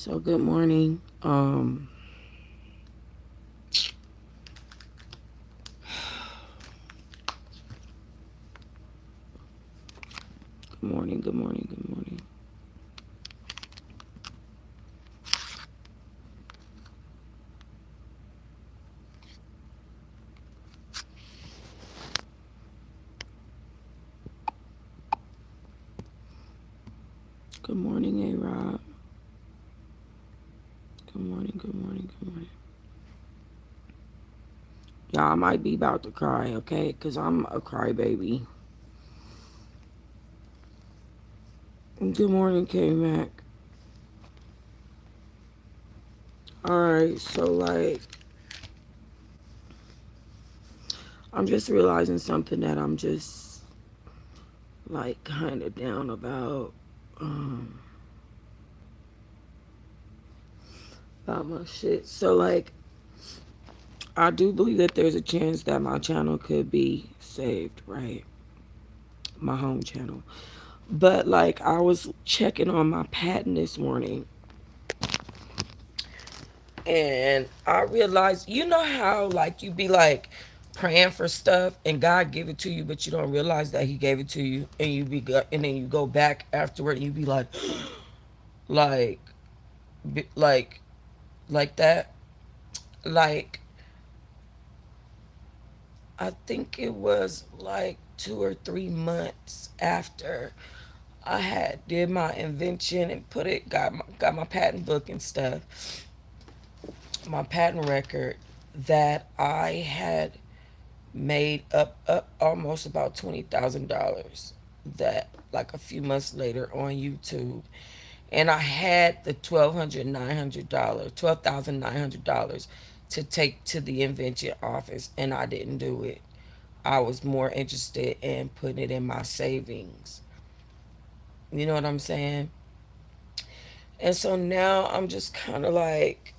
So good morning. Good morning, good morning, good morning. Good morning, A-Rob. Good morning, good morning, good morning. Y'all, I might be about to cry, okay? Because I'm a crybaby. Good morning, K-Mac. Alright, so like, I'm just realizing something that I'm just like kind of down um, about my shit. So like, I do believe that there's a chance that my channel could be saved, right? My home channel. But like I was checking on my patent this morning and I realized, you know how like you be like praying for stuff and God give it to you, but you don't realize that he gave it to you, and and then you go back afterward and you be like like like like that. Like I think it was like 2 or 3 months after I had did my invention and got my patent book and stuff, my patent record, that I had made up almost about $20,000, that like a few months later on YouTube. And I had the $12,900 to take to the invention office, and I didn't do it. I was more interested in putting it in my savings. You know what I'm saying? And so now I'm just kind of like,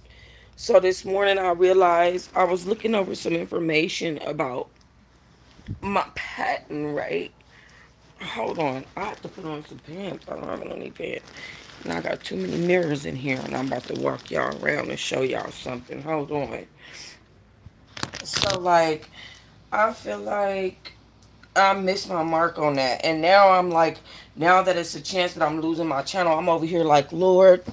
so this morning I realized I was looking over some information about my patent, right? Hold on. I have to put on some pants. I don't have any pants. And I got too many mirrors in here, and I'm about to walk y'all around and show y'all something. Hold on. So, like, I feel like I missed my mark on that. And now I'm like, now that it's a chance that I'm losing my channel, I'm over here like, Lord,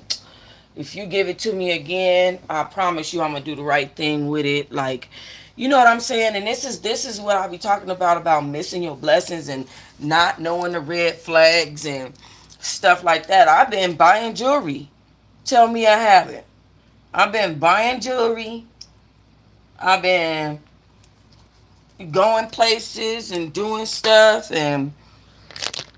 if you give it to me again, I promise you I'm gonna do the right thing with it. Like, you know what I'm saying? And this is what I be talking about missing your blessings and not knowing the red flags and stuff like that. I've been buying jewelry. Tell me I haven't. I've been buying jewelry. I've been going places and doing stuff, and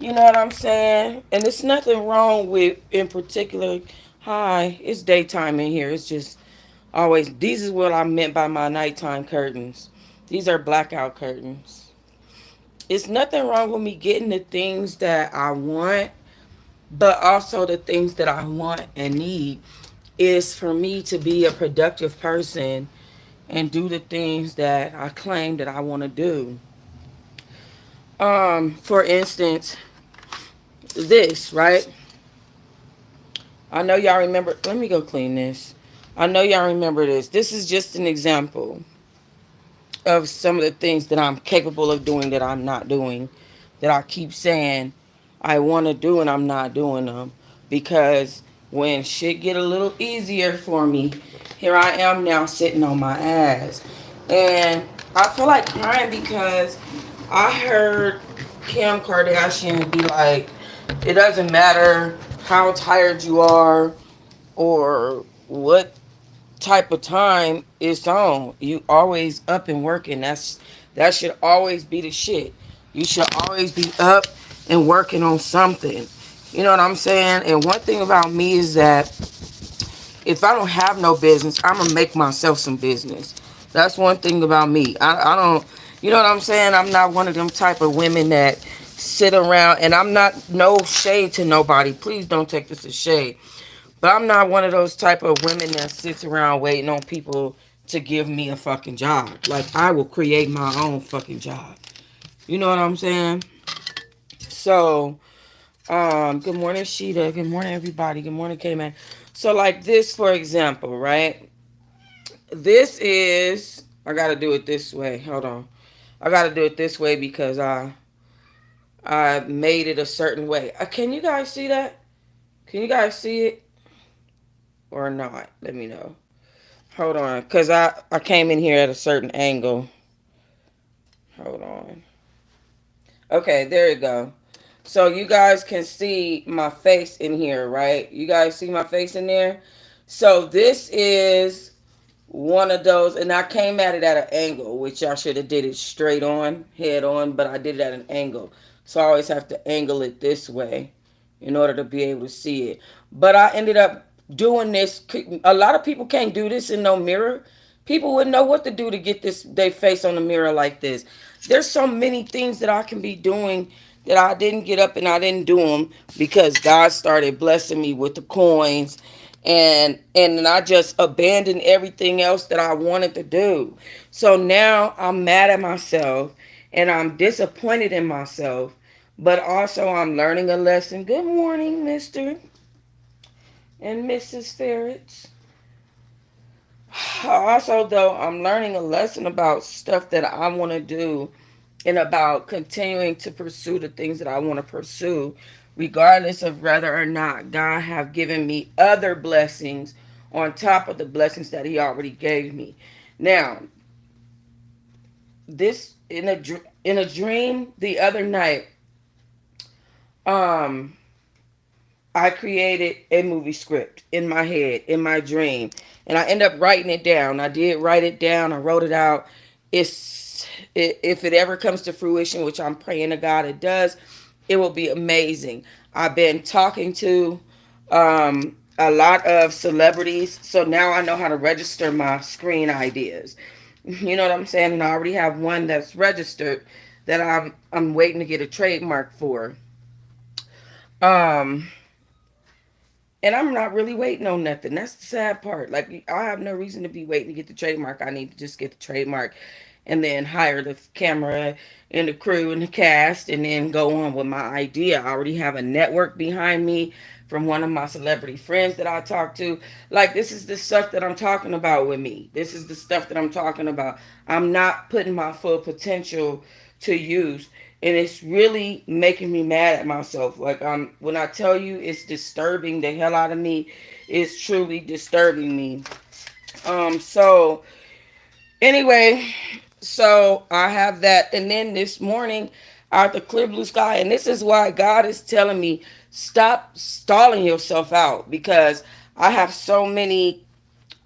you know what I'm saying? And there's nothing wrong with in particular. Hi, it's daytime in here. It's just always, these is what I meant by my nighttime curtains. These are blackout curtains. It's nothing wrong with me getting the things that I want, but also the things that I want and need is for me to be a productive person and do the things that I claim that I want to do. For instance, this, right? I know y'all remember. Let me go clean this. I know y'all remember this. This is just an example of some of the things that I'm capable of doing that I'm not doing, that I keep saying I want to do and I'm not doing them, because when shit get a little easier for me, here I am now sitting on my ass. And I feel like crying because I heard Kim Kardashian be like, it doesn't matter how tired you are or what type of time it's on. You always up and working. That should always be the shit. You should always be up and working on something. You know what I'm saying? And one thing about me is that if I don't have no business, I'm gonna make myself some business. That's one thing about me. I don't, you know what I'm saying? I'm not one of them type of women that sit around, and I'm not, no shade to nobody. Please don't take this as shade. But I'm not one of those type of women that sits around waiting on people to give me a fucking job. Like, I will create my own fucking job. You know what I'm saying? So, good morning, Sheeta. Good morning, everybody. Good morning, K-Man. So like this, for example, right? This is, I gotta do it this way. Hold on. I gotta do it this way because I made it a certain way. Can you guys see that? Can you guys see it or not? Let me know. Hold on, cause I came in here at a certain angle. Hold on. Okay, there you go. So you guys can see my face in here, right? You guys see my face in there? So this is one of those, and I came at it at an angle, which I should have did it straight on, head on, but I did it at an angle. So I always have to angle it this way in order to be able to see it. But I ended up doing this. A lot of people can't do this in no mirror. People wouldn't know what to do to get this their face on the mirror like this. There's so many things that I can be doing that I didn't get up and I didn't do them because God started blessing me with the coins, and then I just abandoned everything else that I wanted to do. So now I'm mad at myself and I'm disappointed in myself, but also I'm learning a lesson. Good morning, Mr. and Mrs. Ferrets. Also, though, I'm learning a lesson about stuff that I want to do and about continuing to pursue the things that I want to pursue, regardless of whether or not God have given me other blessings on top of the blessings that He already gave me. Now, this in a dream the other night, um, I created a movie script in my head, in my dream, and I end up writing it down. I did write it down. I wrote it out. If it ever comes to fruition, which I'm praying to God it does, it will be amazing. I've been talking to a lot of celebrities, so now I know how to register my screen ideas. You know what I'm saying? And I already have one that's registered that I'm waiting to get a trademark for. Um, And I'm not really waiting on nothing. That's the sad part. Like, I have no reason to be waiting to get the trademark. I need to just get the trademark and then hire the camera and the crew and the cast and then go on with my idea. I already have a network behind me from one of my celebrity friends that I talk to. Like, this is the stuff that I'm talking about with me. This is the stuff that I'm talking about. I'm not putting my full potential to use, and it's really making me mad at myself. Like, when I tell you it's disturbing the hell out of me, it's truly disturbing me. So anyway, so I have that, and then this morning out the clear blue sky, and this is why God is telling me stop stalling yourself out, because I have so many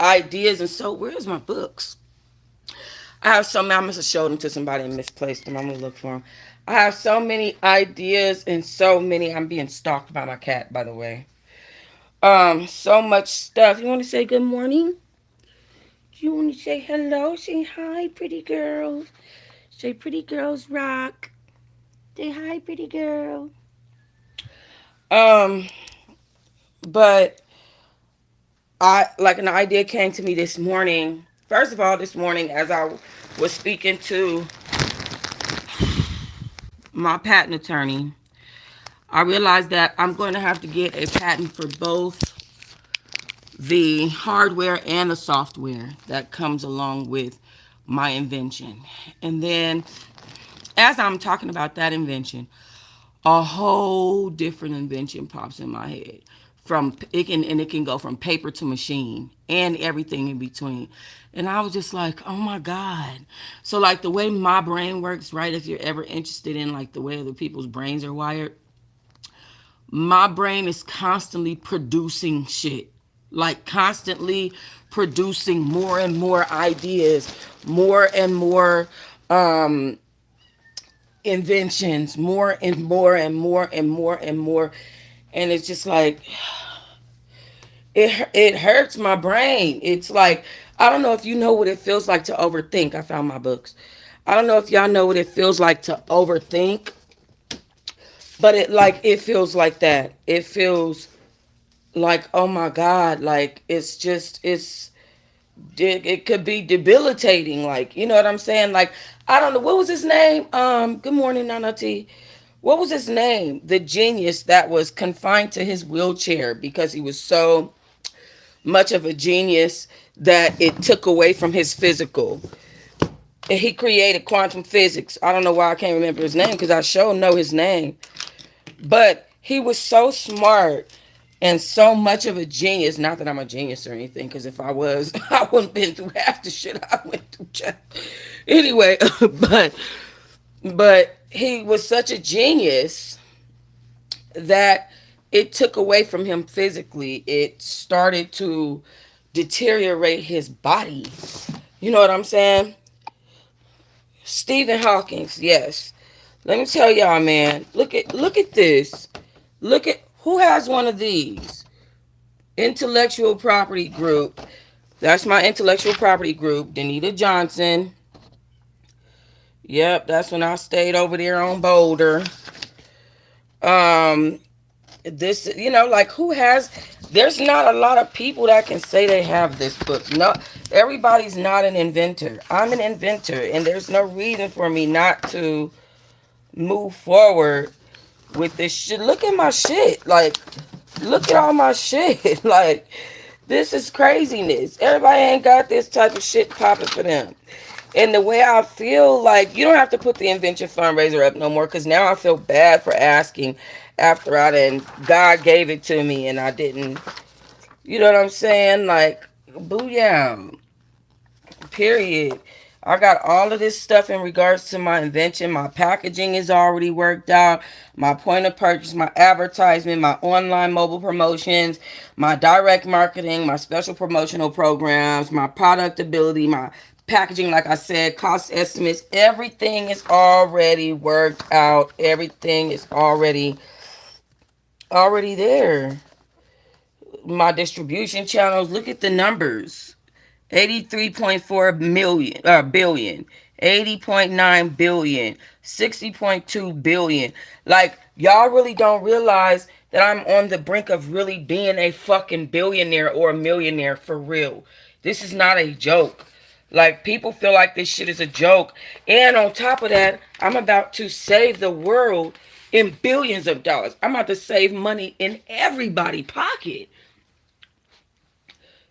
ideas. And so where's my books? I have so many. I must have showed them to somebody and misplaced them. I'm gonna look for them. I have so many ideas and so many. I'm being stalked by my cat, by the way. So much stuff. You want to say good morning? You want to say hello? Say hi, pretty girls. Say pretty girls rock. Say hi, pretty girl. Um, but I like an idea came to me this morning. First of all, this morning as I was speaking to my patent attorney, I realized that I'm going to have to get a patent for both the hardware and the software that comes along with my invention. And then as I'm talking about that invention, a whole different invention pops in my head. It can go from paper to machine and everything in between. And I was just like, oh my God. So like the way my brain works, right? If you're ever interested in like the way other people's brains are wired, my brain is constantly producing shit, like constantly producing more and more ideas, more and more um inventions, more and more and more and more and more. And it's just like it hurts my brain. It's like, I don't know if you know what it feels like to overthink. I found my books. I don't know if y'all know what it feels like to overthink, but it feels like that. It feels like, oh my God, like it could be debilitating, like, you know what I'm saying? Like, I don't know, what was his name? Good morning, Nana T. What was his name? The genius that was confined to his wheelchair because he was so much of a genius that it took away from his physical. And he created quantum physics. I don't know why I can't remember his name because I sure know his name. But he was so smart and so much of a genius. Not that I'm a genius or anything, because if I was, I wouldn't been through half the shit I went through. Anyway, but he was such a genius that it took away from him physically. It started to deteriorate his body. You know what I'm saying? Stephen Hawkins, yes. Let me tell y'all, man. Look at this. Look at who has one of these. Intellectual property group. That's my intellectual property group. Danita Johnson. Yep, that's when I stayed over there on Boulder. Um, this, like who has? There's not a lot of people that can say they have this book. No, everybody's not an inventor. I'm an inventor, and there's no reason for me not to move forward with this shit. Look at my shit. Like, look at all my shit. Like, this is craziness. Everybody ain't got this type of shit popping for them. And the way I feel, like, you don't have to put the invention fundraiser up no more, because now I feel bad for asking after God gave it to me and I didn't, you know what I'm saying? Like, booyah. Period. I got all of this stuff in regards to my invention. My packaging is already worked out. My point of purchase, my advertisement, my online mobile promotions, my direct marketing, my special promotional programs, my product ability, my packaging, like I said, cost estimates. Everything is already worked out. Everything is already there. My distribution channels, look at the numbers. 83.4 million billion, 80.9 billion, 60.2 billion. Like, y'all really don't realize that I'm on the brink of really being a fucking billionaire or a millionaire for real. This is not a joke. Like, people feel like this shit is a joke. And on top of that, I'm about to save the world in billions of dollars. I'm about to save money in everybody's pocket.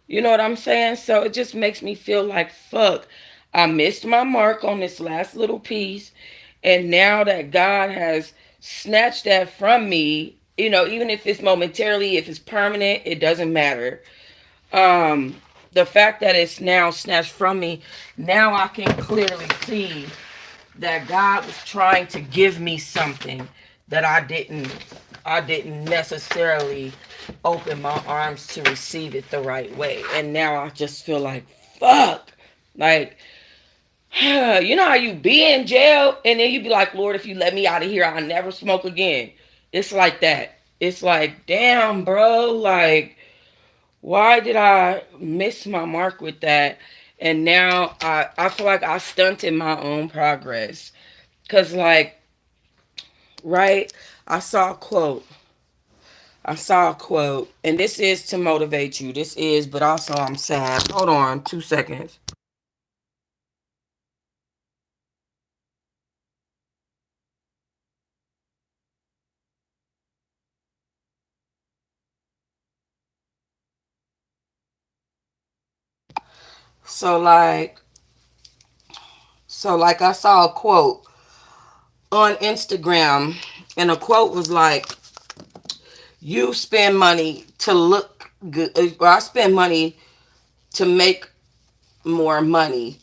You know what I'm saying? So it just makes me feel like, fuck, I missed my mark on this last little piece. And now that God has snatched that from me, even if it's momentarily, if it's permanent, it doesn't matter. The fact that it's now snatched from me, now I can clearly see that God was trying to give me something that I didn't necessarily open my arms to receive it the right way. And now I just feel like, fuck. Like, you know how you be in jail and then you be like, Lord, if you let me out of here, I'll never smoke again. It's like that. It's like, damn, bro, like, why did I miss my mark with that? And now I feel like I stunted my own progress. Cause like, right, I saw a quote. I saw a quote, and this is to motivate you. This is, but also I'm sad. Hold on, 2 seconds. So like, I saw a quote on Instagram, and the quote was like, "You spend money to look good. Or I spend money to make more money,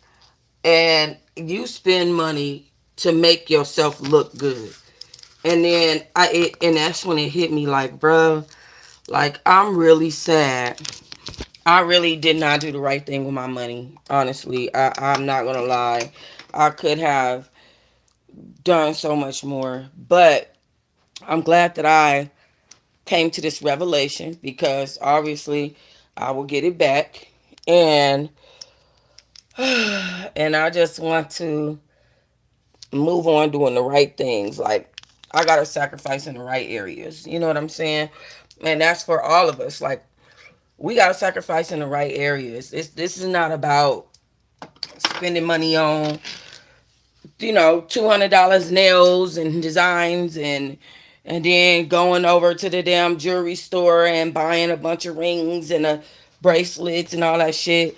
and you spend money to make yourself look good." And then and that's when it hit me like, bro, like I'm really sad. I really did not do the right thing with my money. Honestly, I'm not gonna lie. I could have done so much more, but I'm glad that I came to this revelation because obviously I will get it back, and and I just want to move on doing the right things. Like, I gotta sacrifice in the right areas. You know what I'm saying? And that's for all of us. Like, we gotta sacrifice in the right areas. This is not about spending money on, $200 nails and designs, and then going over to the damn jewelry store and buying a bunch of rings and a bracelets and all that shit.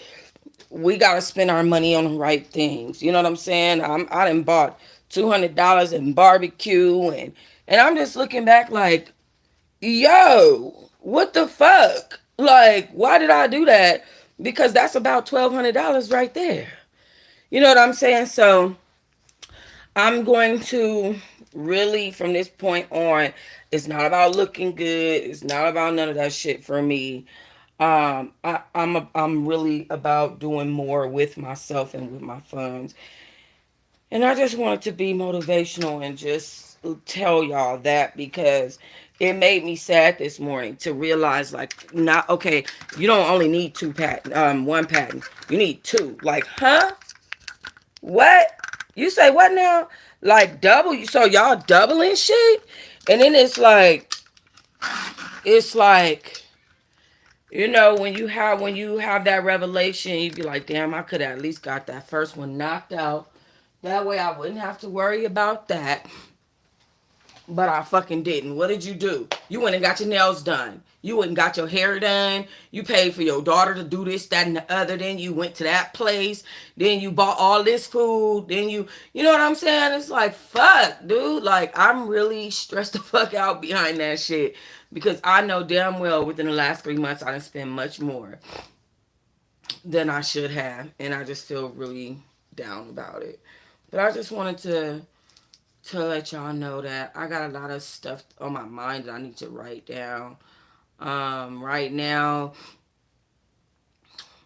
We gotta spend our money on the right things. You know what I'm saying? I done bought $200 in barbecue, and I'm just looking back like, yo, what the fuck? Like, why did I do that? Because that's about $1,200 right there. You know what I'm saying? So I'm going to really, from this point on, it's not about looking good. It's not about none of that shit for me. I'm really about doing more with myself and with my funds. And I just wanted to be motivational and just tell y'all that because it made me sad this morning to realize like not okay, you don't only need one patent. You need two. Like, huh? What? You say what now? Like double? So y'all doubling shit? And then it's like when you have that revelation, you be like, damn, I could have at least got that first one knocked out. That way I wouldn't have to worry about that. But I fucking didn't. What did you do? You went and got your nails done. You went and got your hair done. You paid for your daughter to do this, that, and the other. Then you went to that place. Then you bought all this food. Then you know what I'm saying? It's like, fuck, dude. Like, I'm really stressed the fuck out behind that shit. Because I know damn well within the last 3 months, I didn't spend much more than I should have. And I just feel really down about it. But I just wanted to let y'all know that I got a lot of stuff on my mind that I need to write down. Right now,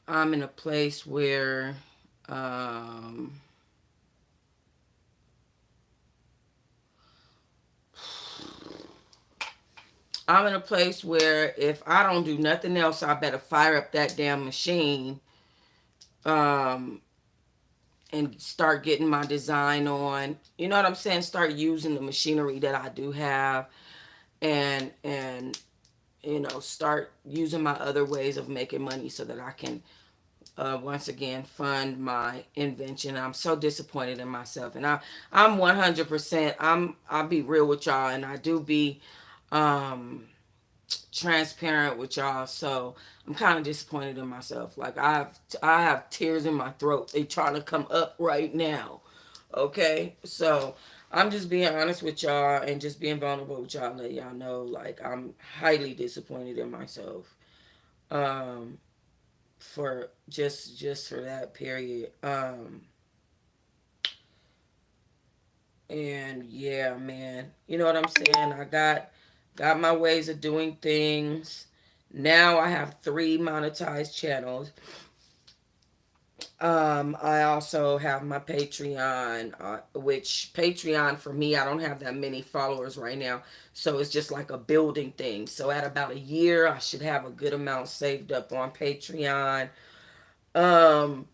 I'm in a place where um, I'm in a place where if I don't do nothing else, I better fire up that damn machine um, and start getting my design on. You know what I'm saying? Start using the machinery that I do have, and start using my other ways of making money so that I can once again fund my invention. I'm so disappointed in myself, and I'm 100%. I'll be real with y'all, and I do be um, transparent with y'all. So I'm kind of disappointed in myself. Like I have tears in my throat. They trying to come up right now. Okay, so I'm just being honest with y'all and just being vulnerable with y'all. Let y'all know like I'm highly disappointed in myself. Um, for just for that period. And yeah, man, you know what I'm saying? I got my ways of doing things. Now I have 3 monetized channels. I also have my Patreon, which Patreon for me, I don't have that many followers right now. So it's just like a building thing. So at about a year, I should have a good amount saved up on Patreon. Um,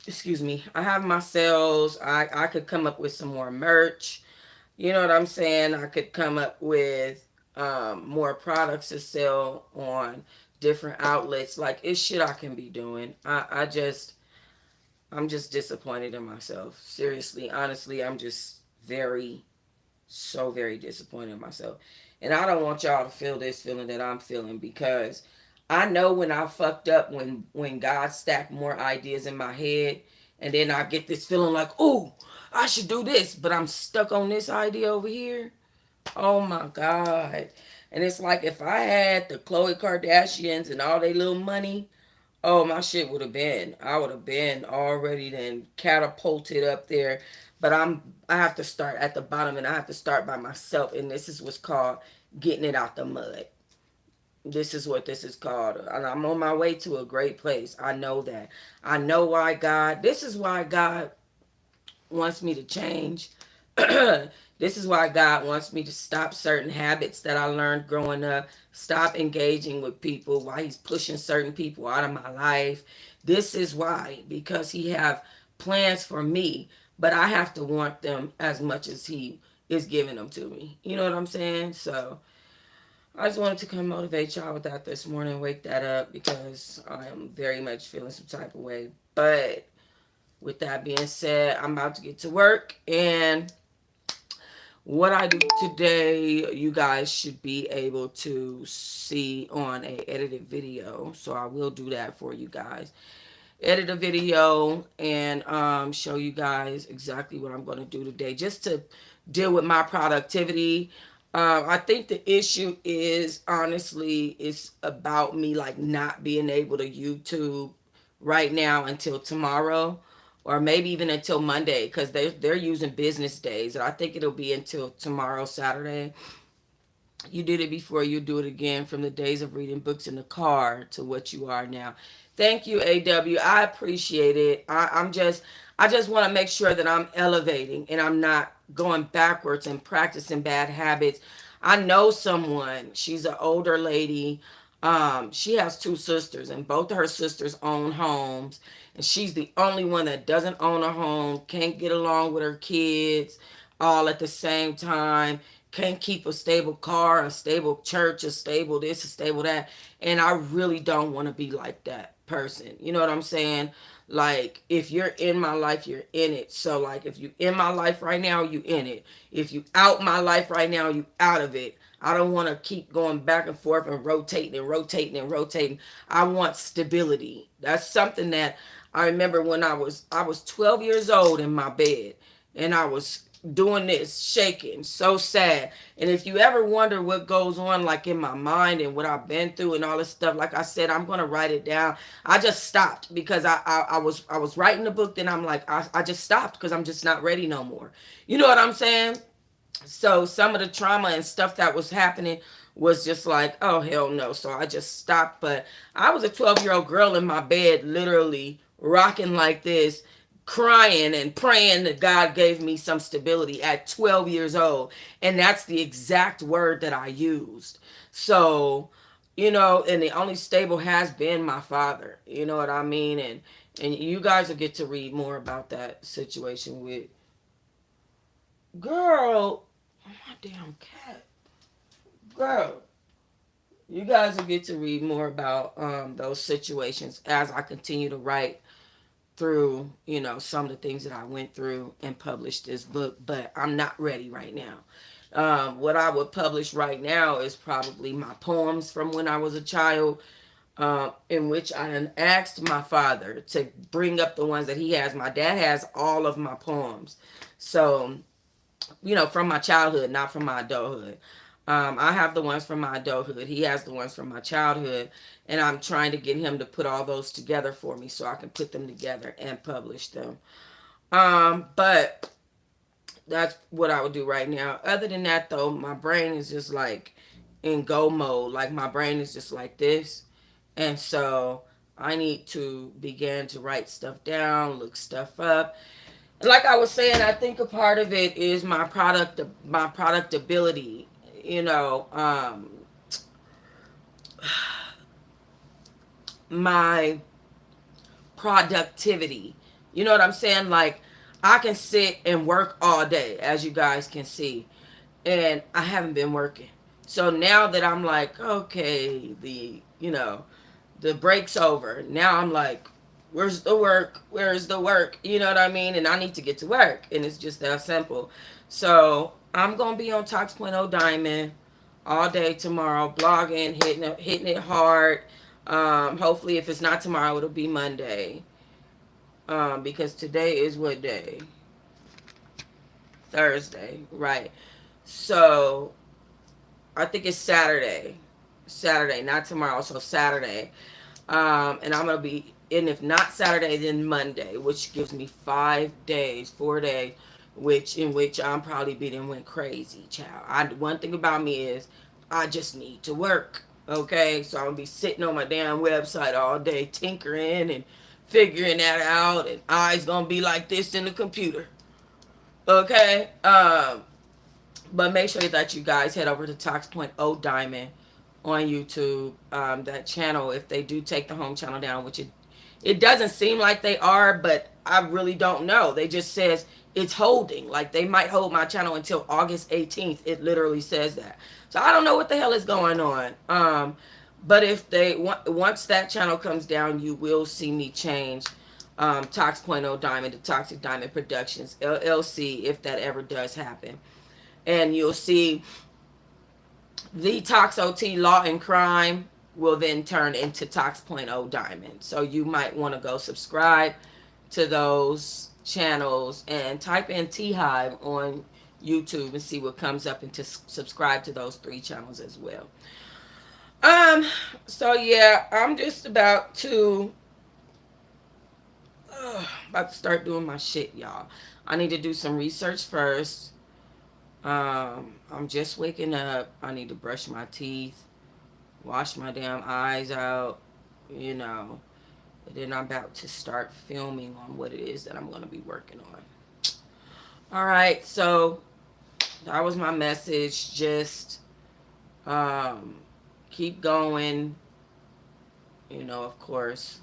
excuse me. I have my sales. I could come up with some more merch. You know what I'm saying? I could come up with more products to sell on different outlets. Like it's shit I can be doing. I'm just disappointed in myself. Seriously, honestly, I'm just very disappointed in myself. And I don't want y'all to feel this feeling that I'm feeling because I know when I fucked up when God stacked more ideas in my head and then I get this feeling like, "Ooh, I should do this," but I'm stuck on this idea over here. Oh my god. And it's like if I had the Khloe Kardashians and all their little money, oh, my shit would have been. I would have been already then catapulted up there. But I have to start at the bottom and I have to start by myself. And this is what's called getting it out the mud. This is what this is called. And I'm on my way to a great place. I know that. I know why God, this is why God wants me to change. This is why God wants me to stop certain habits that I learned growing up, stop engaging with people, why he's pushing certain people out of my life. This is why, because he have plans for me, but I have to want them as much as he is giving them to me. You know what I'm saying? So I just wanted to come motivate y'all with that this morning, wake that up because I am very much feeling some type of way. But with that being said, I'm about to get to work and What I do today, you guys should be able to see on a edited video. So I will do that for you guys. Edit a video and show you guys exactly what I'm going to do today just to deal with my productivity. I think the issue is honestly it's about me like not being able to YouTube right now until tomorrow or maybe even until Monday because they're using business days and I think it'll be until tomorrow Saturday. You did it before, you do it again. From the days of reading books in the car to what you are now. Thank you, AW. I appreciate it. I just want to make sure that I'm elevating and I'm not going backwards and practicing bad habits. I know someone, she's an older lady. She has two sisters, and both of her sisters own homes. And she's the only one that doesn't own a home, can't get along with her kids all at the same time, can't keep a stable car, a stable church, a stable this, a stable that. And I really don't want to be like that person. You know what I'm saying? Like, if you're in my life, you're in it. So, like, if you in my life right now, you in it. If you out my life right now, you out of it. I don't want to keep going back and forth and rotating and rotating and rotating. I want stability. That's something that I remember when I was 12 years old in my bed and I was doing this, shaking, so sad. And if you ever wonder what goes on like in my mind and what I've been through and all this stuff, like I said, I'm gonna write it down. I just stopped because I was writing the book, then I'm like, I just stopped because I'm just not ready no more. You know what I'm saying? So some of the trauma and stuff that was happening was just like, oh hell no. So I just stopped. But I was a 12-year-old girl in my bed, literally rocking like this, crying and praying that God gave me some stability at 12 years old. And that's the exact word that I used. So, and the only stable has been my father. You know what I mean? And you guys will get to read more about that situation with girl, my damn cat. Girl, you guys will get to read more about those situations as I continue to write through, some of the things that I went through and publish this book. But I'm not ready right now. What I would publish right now is probably my poems from when I was a child, in which I asked my father to bring up the ones that he has. My dad has all of my poems. So from my childhood, not from my adulthood. I have the ones from my adulthood. He has the ones from my childhood. And I'm trying to get him to put all those together for me so I can put them together and publish them. But that's what I would do right now. Other than that, though, my brain is just like in go mode. Like my brain is just like this. And so I need to begin to write stuff down, look stuff up. Like I was saying, I think a part of it is my productability. You know, my productivity. You know what I'm saying? Like I can sit and work all day, as you guys can see, and I haven't been working. So now that I'm like, okay, the break's over. Now I'm like, where's the work? Where's the work? You know what I mean? And I need to get to work. And it's just that simple. So I'm going to be on Tox.0 Diamond all day tomorrow, blogging, hitting it hard. Hopefully, if it's not tomorrow, it'll be Monday. Because today is what day? Thursday, right? So I think it's Saturday. Saturday, not tomorrow, so Saturday. And I'm gonna be, and if not Saturday, then Monday, which gives me 5 days, 4 days, which I'm probably beating went crazy, child. One thing about me is I just need to work. Okay, so I'm gonna be sitting on my damn website all day, tinkering and figuring that out, and eyes gonna be like this in the computer. Okay, but make sure that you guys head over to Tox.0 Diamond on YouTube. That channel, if they do take the home channel down, which it doesn't seem like they are, but I really don't know. They just says it's holding. Like they might hold my channel until August 18th. It literally says that. So I don't know what the hell is going on. But if they once that channel comes down, you will see me change Tox.0 Diamond to Toxic Diamond Productions LLC if that ever does happen. And you'll see the TOXOT Law and Crime will then turn into Tox.0 Diamond. So you might want to go subscribe to those channels and type in Teahive on YouTube and see what comes up, and to subscribe to those 3 channels as well. Um, so yeah, I'm just about to start doing my shit, y'all. I need to do some research first. I'm just waking up. I need to brush my teeth, wash my damn eyes out, you know. And then I'm about to start filming on what it is that I'm going to be working on. All right, so that was my message. Just um, keep going, of course,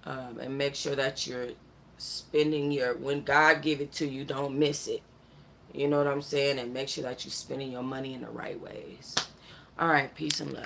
and make sure that you're spending when God give it to you, don't miss it. You know what I'm saying? And make sure that you're spending your money in the right ways. All right, peace and love.